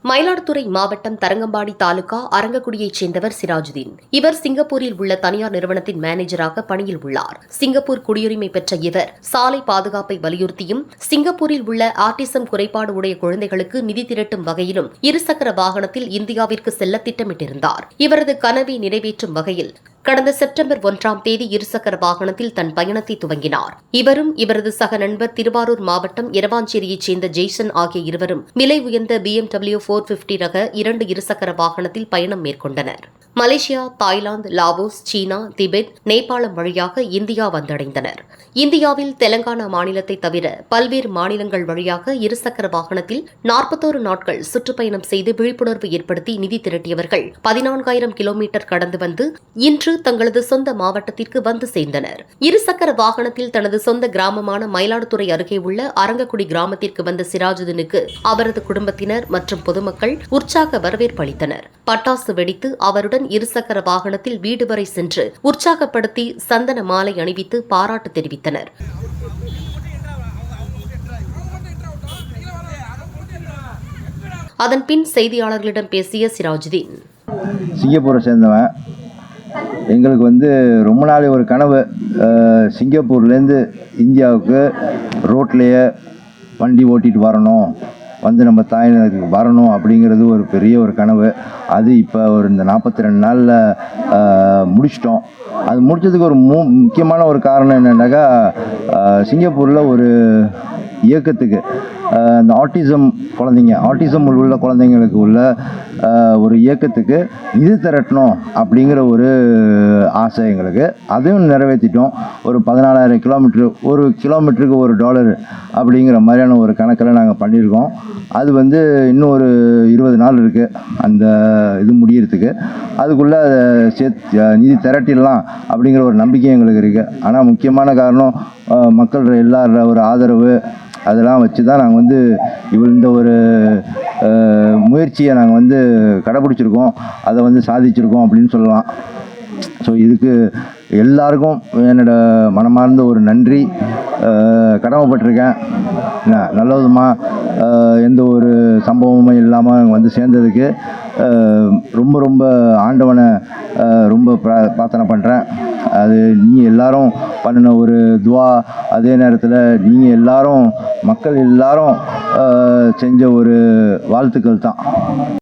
மயிலாடுதுறை மாவட்டம் தரங்கம்பாடி தாலுகா அரங்கக்குடியைச் சேர்ந்தவர் சிராஜுதீன். இவர் சிங்கப்பூரில் உள்ள தனியார் நிறுவனத்தின் மேனேஜராக பணியில் உள்ளார். சிங்கப்பூர் குடியுரிமை பெற்ற இவர் சாலை பாதுகாப்பை வலியுறுத்தியும், சிங்கப்பூரில் உள்ள ஆட்டிசம் குறைபாடு உடைய குழந்தைகளுக்கு நிதி திரட்டும் வகையிலும் இருசக்கர வாகனத்தில் இந்தியாவிற்கு செல்ல திட்டமிட்டிருந்தார். இவரது கனவை நிறைவேற்றும் வகையில் கடந்த செப்டம்பர் 1ஆம் தேதி இருசக்கர வாகனத்தில் தன் பயணத்தை துவங்கினார். இவரும் இவரது சக நண்பர் திருவாரூர் மாவட்டம் இரவாஞ்சேரியைச் சேர்ந்த ஜெய்சன் ஆகிய இருவரும் விலை உயர்ந்த BMW 450 ரக 2 இருசக்கர வாகனத்தில் பயணம் மேற்கொண்டனர். மலேசியா, தாய்லாந்து, லாவோஸ், சீனா, திபெத், நேபாளம் வழியாக இந்தியா வந்தடைந்தனர். இந்தியாவில் தெலங்கானா மாநிலத்தை தவிர பல்வேறு மாநிலங்கள் வழியாக இருசக்கர வாகனத்தில் 41 நாட்கள் சுற்றுப்பயணம் செய்து விழிப்புணர்வு ஏற்படுத்தி நிதி திரட்டியவர்கள் 14,000 கிலோமீட்டர் கடந்து வந்து இன்று தங்களது சொந்த மாவட்டத்திற்கு வந்து சேர்ந்தனர். இருசக்கர வாகனத்தில் தனது சொந்த கிராமமான மயிலாடுதுறை அருகே உள்ள அரங்கக்குடி கிராமத்திற்கு வந்த சிராஜுதீனுக்கு அவரது குடும்பத்தினர் மற்றும் பொதுமக்கள் உற்சாக வரவேற்பு அளித்தனர். பட்டாசு வெடித்து அவருடன் இருசக்கர வாகனத்தில் வீடு வரை சென்று உற்சாகப்படுத்தி சந்தன மாலை அணிவித்து பாராட்டு தெரிவித்தனர். அதன்பின் செய்தியாளர்களிடம் பேசிய சிராஜுதீன், சிங்கப்பூரை சேர்ந்தவன். எங்களுக்கு ரொம்ப நாள் ஒரு கனவு, சிங்கப்பூர்லேருந்து இந்தியாவுக்கு ரோட்லேயே வண்டி ஓட்டிகிட்டு வரணும், நம்ம தாய்நாட்டுக்கு வரணும் அப்படிங்கிறது ஒரு பெரிய ஒரு கனவு. அது இப்போ இந்த 42 நாளில் முடிச்சிட்டோம். அது முடித்ததுக்கு ஒரு முக்கியமான ஒரு காரணம் என்னென்னாக்கா, சிங்கப்பூரில் ஒரு இயக்கத்துக்கு அந்த ஆட்டிசம் உள்ள குழந்தைங்களுக்கு உள்ள ஒரு இயக்கத்துக்கு நிதி திரட்டணும் அப்படிங்கிற ஒரு ஆசை எங்களுக்கு. அதையும் நிறைவேற்றிட்டோம். ஒரு 14,000 கிலோமீட்டர், ஒரு கிலோமீட்டருக்கு $1 அப்படிங்கிற மாதிரியான ஒரு கணக்கில் நாங்கள் பண்ணியிருக்கோம். அது இன்னும் ஒரு 20 நாள் இருக்குது அந்த இது முடியறதுக்கு. அதுக்குள்ளே நிதி திரட்டிடலாம் அப்படிங்கிற ஒரு நம்பிக்கை எங்களுக்கு இருக்குது. ஆனால் முக்கியமான காரணம் மக்கள் எல்லார ஒரு ஆதரவு, அதெல்லாம் வச்சு தான் நாங்கள் இந்த ஒரு முயற்சியை நாங்கள் கடைப்பிடிச்சிருக்கோம், அதை சாதிச்சிருக்கோம் அப்படின்னு சொல்லலாம். ஸோ இதுக்கு எல்லாருக்கும் என்னோடய மனமார்ந்த ஒரு நன்றி கடமைப்பட்டிருக்கேன். நல்ல விதமாக எந்த ஒரு சம்பவமும் இல்லாமல் சேர்ந்ததுக்கு ரொம்ப ஆண்டவனை ரொம்ப பிரார்த்தனை பண்ணுறேன். அது நீங்கள் எல்லாரும் பண்ணின ஒரு துவா, அதே நேரத்தில் நீங்கள் எல்லாரும் மக்கள் எல்லாரும் செஞ்ச ஒரு வாழ்த்துக்கள் தான்.